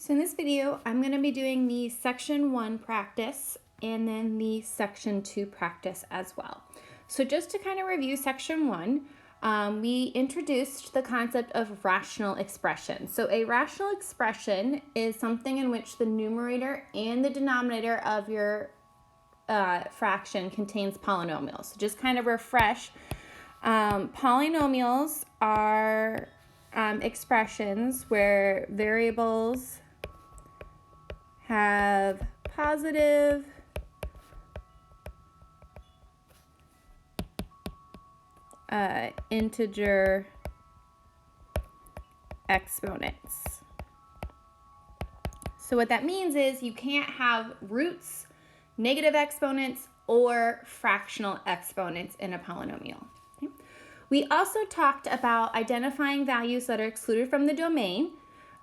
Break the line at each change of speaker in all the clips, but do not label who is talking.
So in this video, I'm going to be doing the section 1 practice and then the section 2 practice as well. So just to kind of review section 1, we introduced the concept of rational expression. So a rational expression is something in which the numerator and the denominator of your fraction contains polynomials. So just kind of refresh, polynomials are expressions where variables have positive integer exponents. So what that means is you can't have roots, negative exponents, or fractional exponents in a polynomial. Okay? We also talked about identifying values that are excluded from the domain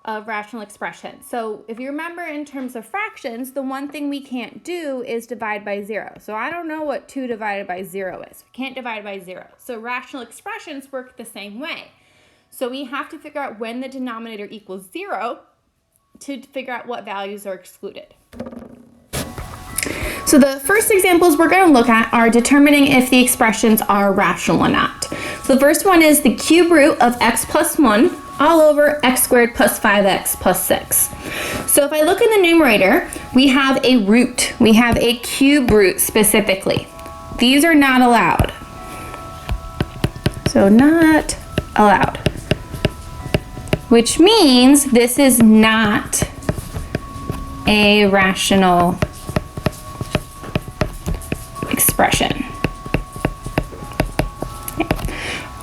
of rational expression. So if you remember in terms of fractions, the one thing we can't do is divide by 0. So I don't know what 2 divided by 0 is. We can't divide by 0. So rational expressions work the same way. So we have to figure out when the denominator equals 0 to figure out what values are excluded. So the first examples we're going to look at are determining if the expressions are rational or not. So the first one is the cube root of x plus 1 all over x squared plus 5x plus 6. So if I look in the numerator, we have a root. We have a cube root specifically. These are not allowed. So not allowed. Which means this is not a rational expression.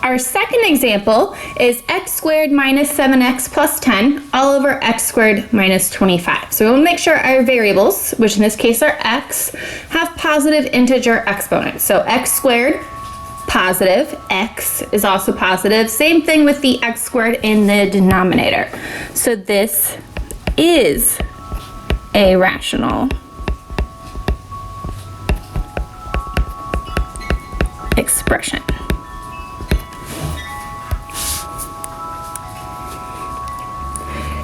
Our second example is x squared minus 7x plus 10 all over x squared minus 25. So we'll make sure our variables, which in this case are x, have positive integer exponents. So x squared, positive, x is also positive. Same thing with the x squared in the denominator. So this is a rational expression.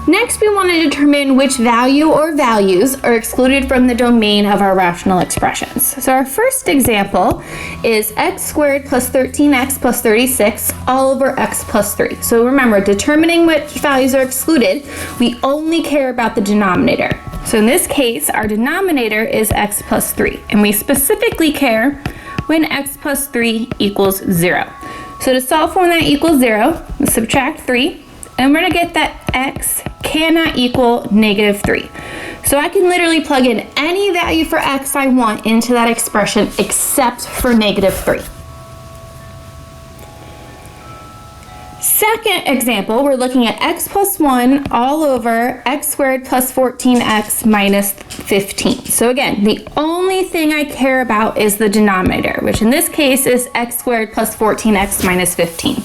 Next, we want to determine which value or values are excluded from the domain of our rational expressions. So our first example is x squared plus 13x plus 36 all over x plus 3. So remember, determining which values are excluded, we only care about the denominator. So in this case, our denominator is x plus 3, and we specifically care when x plus 3 equals 0. So to solve for when that equals 0, we subtract 3, and we're going to get that x cannot equal negative 3. So I can literally plug in any value for x I want into that expression except for negative 3. Second example, we're looking at x plus 1 all over x squared plus 14x minus 15. So again, the only thing I care about is the denominator, which in this case is x squared plus 14x minus 15.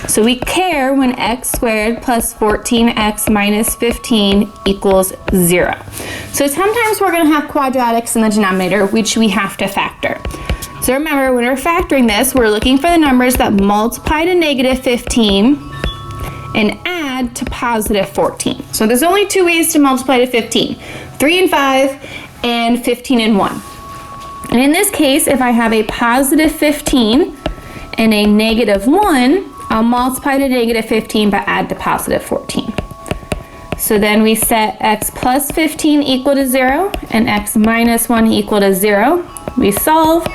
So we care when x squared plus 14x minus 15 equals 0. So sometimes we're going to have quadratics in the denominator, which we have to factor. So remember, when we're factoring this, we're looking for the numbers that multiply to negative 15 and add to positive 14. So there's only 2 ways to multiply to 15, 3 and 5 and 15 and 1. And in this case, if I have a positive 15 and a negative 1, I'll multiply to negative 15 but add to positive 14. So then we set x plus 15 equal to 0 and x minus 1 equal to 0. We solve,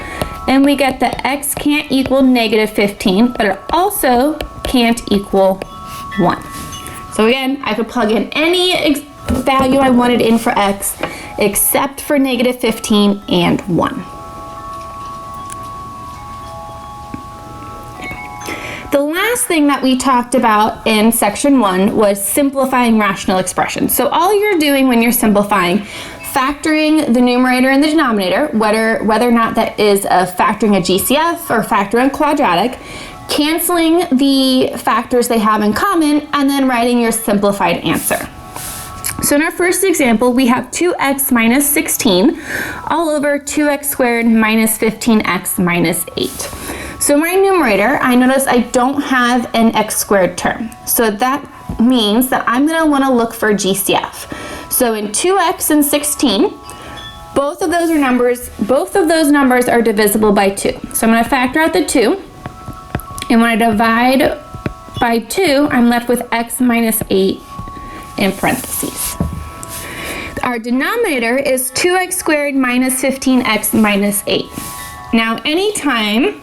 and we get that x can't equal negative 15, but it also can't equal 1. So again, I could plug in any value I wanted in for x except for negative 15 and 1. The last thing that we talked about in section 1 was simplifying rational expressions. So all you're doing when you're simplifying, factoring the numerator and the denominator, whether or not that is factoring a GCF or factoring a quadratic, canceling the factors they have in common, and then writing your simplified answer. So in our first example, we have 2x minus 16 all over 2x squared minus 15x minus 8. So my numerator, I notice I don't have an x squared term. So that means that I'm going to want to look for GCF. So in 2x and 16, both of those numbers are divisible by 2. So I'm going to factor out the 2. And when I divide by 2, I'm left with x minus 8 in parentheses. Our denominator is 2x squared minus 15x minus 8. Now, anytime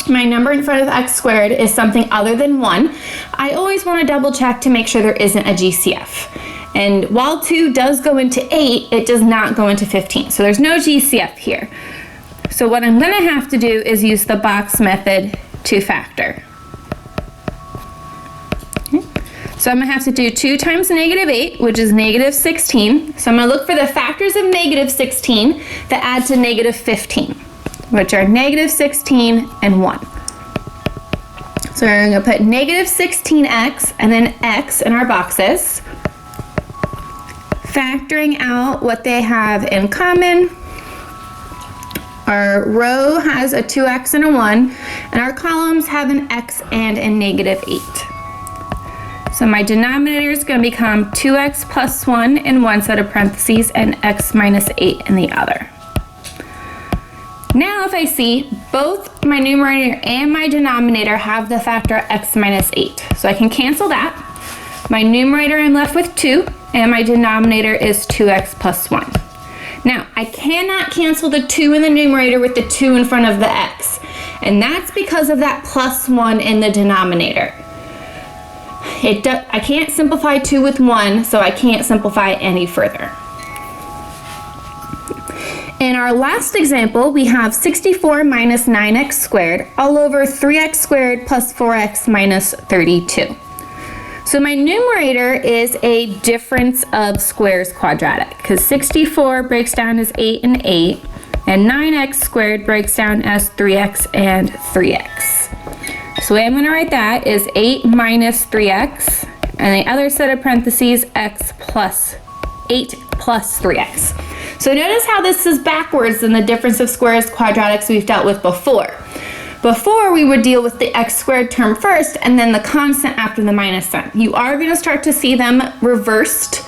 my number in front of x squared is something other than 1, I always want to double check to make sure there isn't a GCF. And while 2 does go into 8, it does not go into 15. So there's no GCF here. So what I'm going to have to do is use the box method to factor. Okay. So I'm going to have to do 2 times negative 8, which is negative 16. So I'm going to look for the factors of negative 16 that add to negative 15, which are negative 16 and 1. So we're going to put negative 16x and then x in our boxes, factoring out what they have in common. Our row has a 2x and a 1, and our columns have an x and a negative 8. So my denominator is going to become 2x plus 1 in one set of parentheses and x minus 8 in the other. Now if I see both my numerator and my denominator have the factor x minus 8, so I can cancel that. My numerator, I'm left with 2, and my denominator is 2x plus 1. Now, I cannot cancel the 2 in the numerator with the 2 in front of the x, and that's because of that plus 1 in the denominator. I can't simplify 2 with 1, so I can't simplify any further. In our last example, we have 64 minus 9x squared all over 3x squared plus 4x minus 32. So my numerator is a difference of squares quadratic, because 64 breaks down as 8 and 8, and 9x squared breaks down as 3x and 3x. So the way I'm going to write that is 8 minus 3x, and the other set of parentheses, x plus 8 plus 3x. So notice how this is backwards than the difference of squares quadratics we've dealt with before. Before, we would deal with the x squared term first and then the constant after the minus sign. You are going to start to see them reversed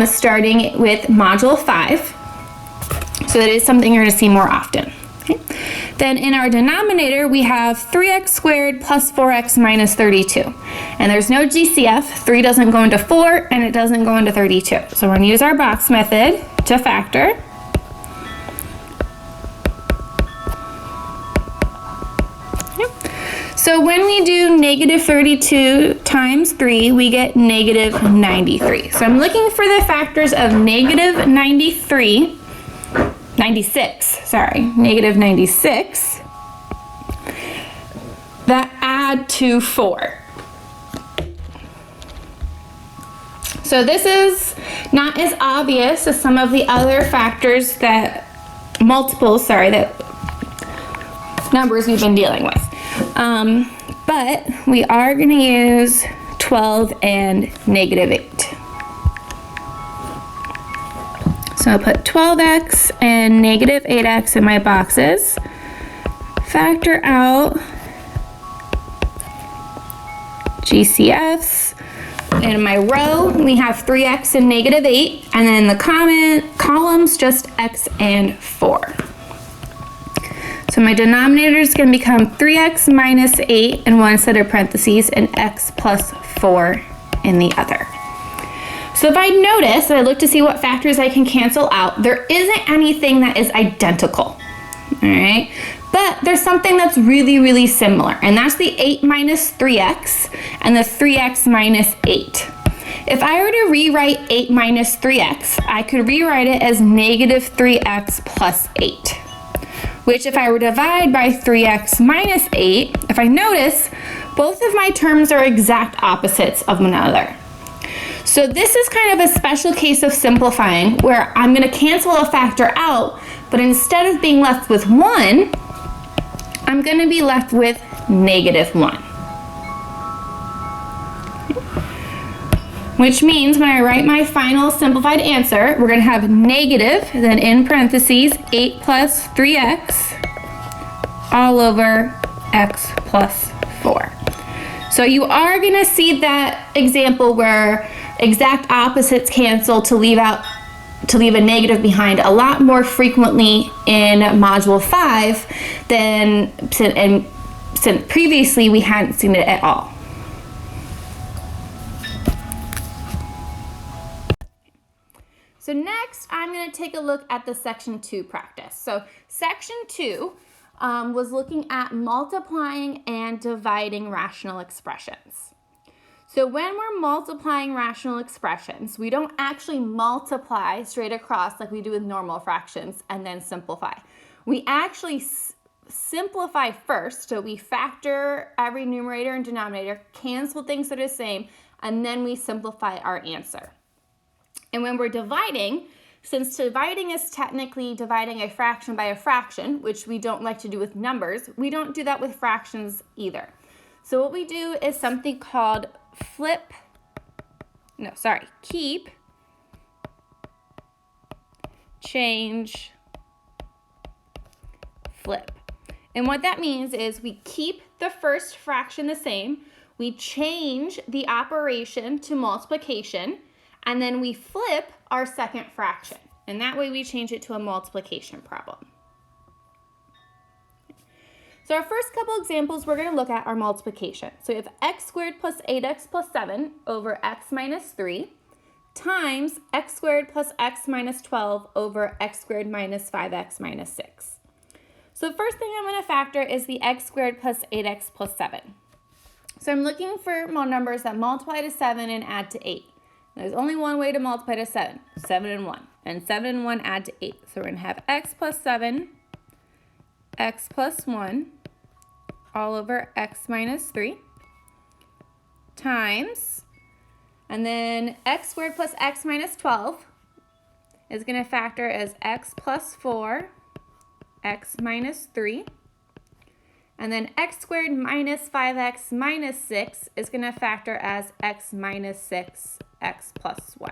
starting with module 5. So that is something you're going to see more often. Okay. Then in our denominator, we have 3x squared plus 4x minus 32. And there's no GCF. 3 doesn't go into 4 and it doesn't go into 32. So we're going to use our box method to factor. So when we do negative 32 times 3, we get negative 93. So I'm looking for the factors of negative 96, that add to 4. So this is not as obvious as some of the other factors that numbers we've been dealing with. But we are going to use 12 and negative 8. So I'll put 12x and negative 8x in my boxes. Factor out GCFs. In my row, we have 3x and negative 8, and then the columns, just x and 4. So my denominator is going to become 3x minus 8 in one set of parentheses and x plus 4 in the other. So if I notice, and I look to see what factors I can cancel out, there isn't anything that is identical, all right? But there's something that's really, really similar, and that's the 8 minus 3x and the 3x minus 8. If I were to rewrite 8 minus 3x, I could rewrite it as negative 3x plus 8. Which if I were to divide by 3x minus 8, if I notice, both of my terms are exact opposites of one another. So this is kind of a special case of simplifying where I'm going to cancel a factor out, but instead of being left with 1, I'm going to be left with negative 1. Which means when I write my final simplified answer, we're going to have negative, then in parentheses, 8 plus 3x all over x plus 4. So you are going to see that example where exact opposites cancel to leave a negative behind a lot more frequently in Module 5 since previously we hadn't seen it at all. So next, I'm going to take a look at the Section 2 practice. So Section 2 was looking at multiplying and dividing rational expressions. So when we're multiplying rational expressions, we don't actually multiply straight across like we do with normal fractions and then simplify. We actually simplify first, so we factor every numerator and denominator, cancel things that are the same, and then we simplify our answer. And when we're dividing, since dividing is technically dividing a fraction by a fraction, which we don't like to do with numbers, we don't do that with fractions either. So what we do is something called keep, change, flip. And what that means is we keep the first fraction the same, we change the operation to multiplication, and then we flip our second fraction. And that way we change it to a multiplication problem. So our first couple examples we're going to look at are multiplication. So we have x squared plus 8x plus 7 over x minus 3 times x squared plus x minus 12 over x squared minus 5x minus 6. So the first thing I'm going to factor is the x squared plus 8x plus 7. So I'm looking for numbers that multiply to 7 and add to 8. There's only one way to multiply to 7, 7 and 1. And 7 and 1 add to 8. So we're going to have x plus 7, x plus 1, all over x minus 3, times, and then x squared plus x minus 12 is going to factor as x plus 4, x minus 3, and then x squared minus 5x minus 6 is going to factor as x minus 6, x plus 1.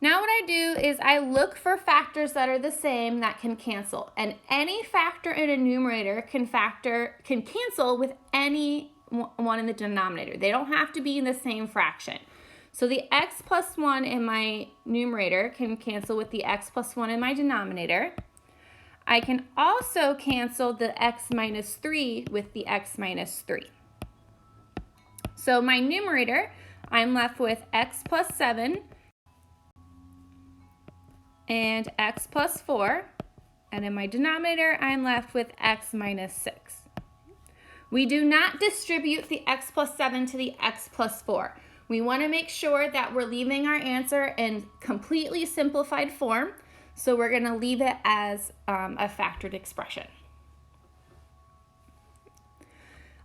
Now what I do is I look for factors that are the same that can cancel. And any factor in a numerator can cancel with any one in the denominator. They don't have to be in the same fraction. So the x plus 1 in my numerator can cancel with the x plus 1 in my denominator. I can also cancel the x minus 3 with the x minus 3. So my numerator, I'm left with x plus 7 and x plus 4, and in my denominator, I'm left with x minus 6. We do not distribute the x plus 7 to the x plus 4. We want to make sure that we're leaving our answer in completely simplified form, so we're going to leave it as a factored expression.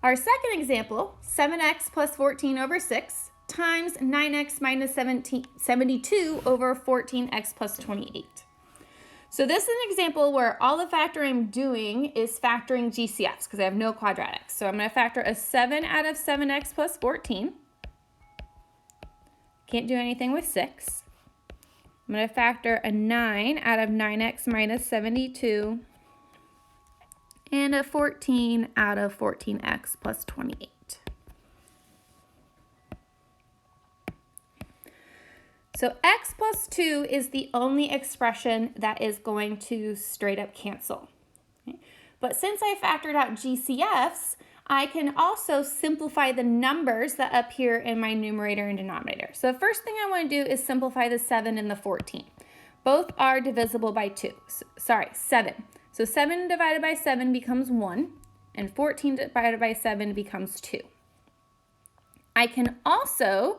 Our second example, 7x plus 14 over 6, times 9x minus 72 over 14x plus 28. So this is an example where all the factor I'm doing is factoring GCFs because I have no quadratics. So I'm going to factor a 7 out of 7x plus 14. Can't do anything with 6. I'm going to factor a 9 out of 9x minus 72 and a 14 out of 14x plus 28. So x plus 2 is the only expression that is going to straight up cancel. Okay? But since I factored out GCFs, I can also simplify the numbers that appear in my numerator and denominator. So the first thing I want to do is simplify the 7 and the 14. Both are divisible by 7. So 7 divided by 7 becomes 1, and 14 divided by 7 becomes 2. I can also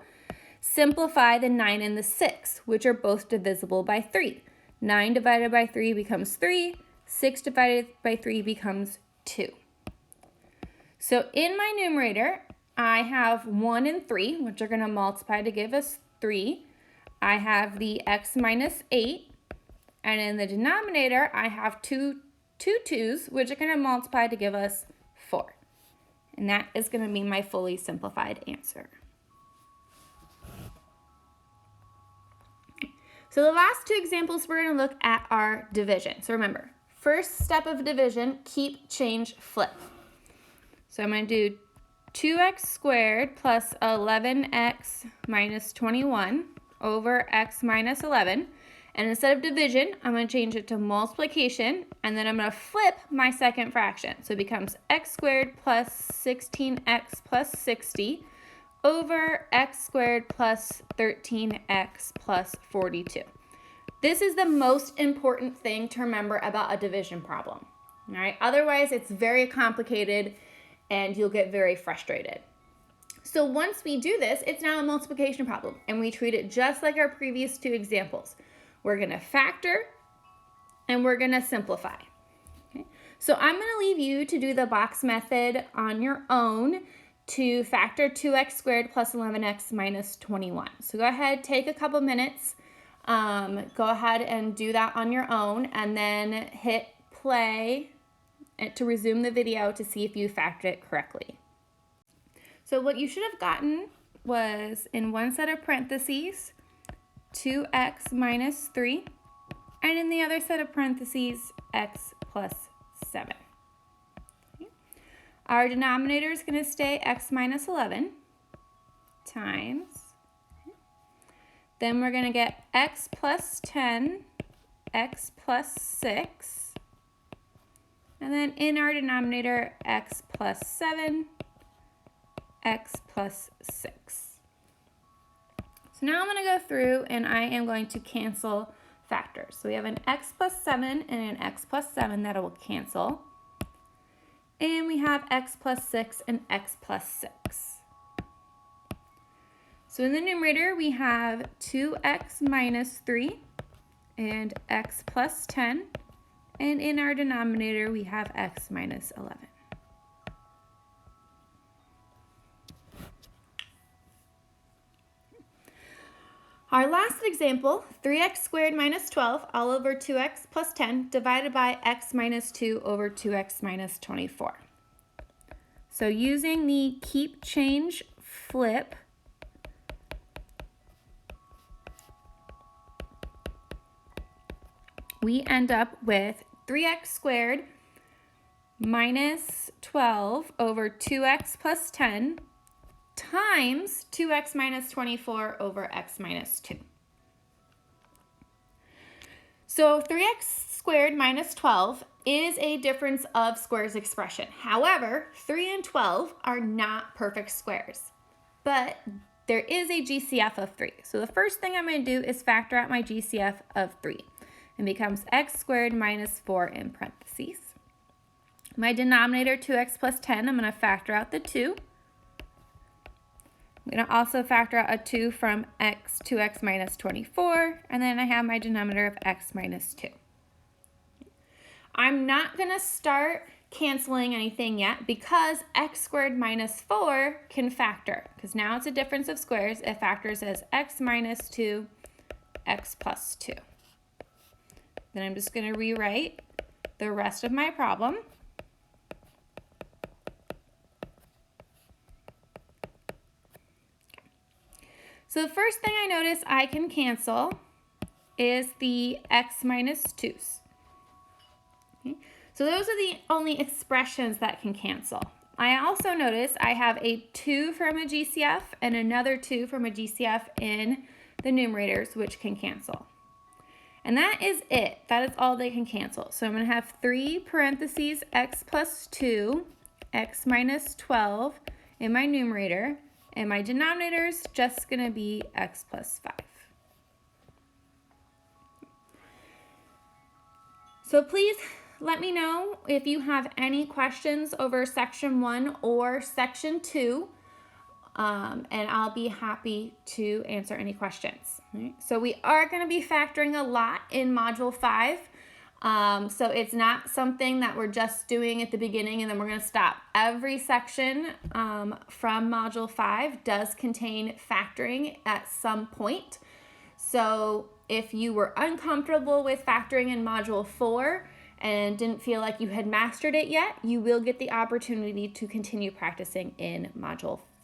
simplify the 9 and the 6, which are both divisible by 3. 9 divided by 3 becomes 3. 6 divided by 3 becomes 2. So in my numerator, I have 1 and 3, which are going to multiply to give us 3. I have the x minus 8. And in the denominator, I have two 2's, which are going to multiply to give us 4. And that is going to be my fully simplified answer. So the last two examples we're going to look at are division. So remember, first step of division, keep, change, flip. So I'm going to do 2x squared plus 11x minus 21 over x minus 11. And instead of division, I'm going to change it to multiplication, and then I'm going to flip my second fraction. So it becomes x squared plus 16x plus 60 over x squared plus 13x plus 42. This is the most important thing to remember about a division problem. All right? Otherwise, it's very complicated and you'll get very frustrated. So once we do this, it's now a multiplication problem, and we treat it just like our previous two examples. We're going to factor and we're going to simplify. Okay? So I'm going to leave you to do the box method on your own to factor 2x squared plus 11x minus 21. So go ahead, take a couple minutes, go ahead and do that on your own, and then hit play to resume the video to see if you factored it correctly. So what you should have gotten was, in one set of parentheses, 2x minus 3, and in the other set of parentheses, x plus 7. Okay. Our denominator is going to stay x minus 11 times. Okay. Then we're going to get x plus 10, x plus 6, and then in our denominator, x plus 7, x plus 6. So now I'm going to go through and I am going to cancel factors. So we have an x plus 7 and an x plus 7 that will cancel. And we have x plus 6 and x plus 6. So in the numerator, we have 2x minus 3 and x plus 10. And in our denominator, we have x minus 11. Our last example, 3x squared minus 12 all over 2x plus 10 divided by x minus 2 over 2x minus 24. So using the keep change flip, we end up with 3x squared minus 12 over 2x plus 10 times 2x minus 24 over x minus 2. So 3x squared minus 12 is a difference of squares expression. However, 3 and 12 are not perfect squares, but there is a GCF of 3. So the first thing I'm going to do is factor out my GCF of 3. It becomes x squared minus 4 in parentheses. My denominator, 2x plus 10, I'm going to factor out the 2. I'm going to also factor out a 2 from 2x minus 24, and then I have my denominator of x minus 2. I'm not going to start canceling anything yet because x squared minus 4 can factor, because now it's a difference of squares. It factors as x minus 2, x plus 2. Then I'm just going to rewrite the rest of my problem. So the first thing I notice I can cancel is the x minus 2's. Okay. So those are the only expressions that can cancel. I also notice I have a 2 from a GCF and another 2 from a GCF in the numerators, which can cancel. And that is it. That is all they can cancel. So I'm going to have 3 parentheses x plus 2, x minus 12 in my numerator. And my denominator is just going to be x plus 5. So please let me know if you have any questions over section 1 or section 2, and I'll be happy to answer any questions. Right? So we are going to be factoring a lot in Module 5. So it's not something that we're just doing at the beginning and then we're going to stop. Every section from Module 5 does contain factoring at some point. So if you were uncomfortable with factoring in Module 4 and didn't feel like you had mastered it yet, you will get the opportunity to continue practicing in Module 5.